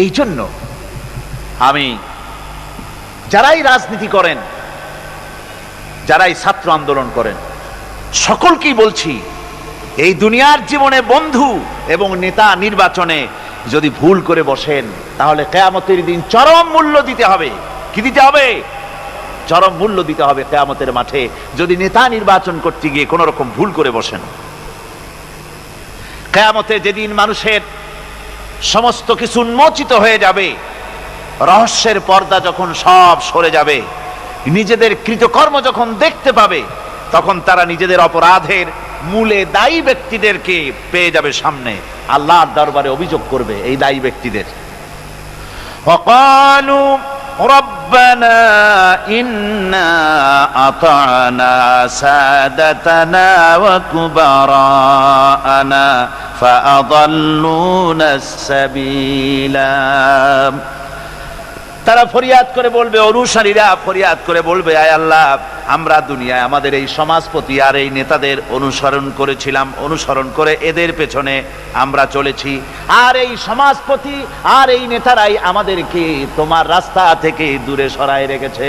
এই জন্য আমি যারাই রাজনীতি করেন, যারাই ছাত্র আন্দোলন করেন, সকলকেই বলছি, এই দুনিয়ার জীবনে বন্ধু এবং নেতা নির্বাচনে যদি ভুল করে বসেন তাহলে কিয়ামতের দিন চরম মূল্য দিতে হবে। কি দিতে হবে? চরম মূল্য দিতে হবে কিয়ামতের মাঠে, যদি নেতা নির্বাচন করতে গিয়ে কোন রকম ভুল করে বসেন। কিয়ামতে যেদিন মানুষের সমস্ত কিছু উন্মোচিত হয়ে যাবে, রহস্যের পর্দা যখন সব সরে যাবে, নিজেদের কৃতকর্ম যখন দেখতে পাবে, তখন তারা নিজেদের অপরাধের মূলে দায়ী ব্যক্তিদেরকে পেয়ে যাবে সামনে, আল্লাহর দরবারে অভিযোগ করবে এই দায়ী ব্যক্তিদের। ওয়াকালু রব্বানা ইন্না আতা'না সাদাতানা ওয়া কুবারানা ফাআদাল্লুনা সাবিলা। তারা ফরিয়াদ করে বলবে, অনুসারীরা ফরিয়াদ করে বলবে, আয় আল্লাহ, আমরা দুনিয়ায় আমাদের এই সমাজপতি আর এই নেতাদের অনুসরণ করেছিলাম, অনুসরণ করে এদের পেছনে আমরা চলেছি, আর এই সমাজপতি আর এই নেতারাই আমাদেরকে তোমার রাস্তা থেকে দূরে সরায় রেখেছে।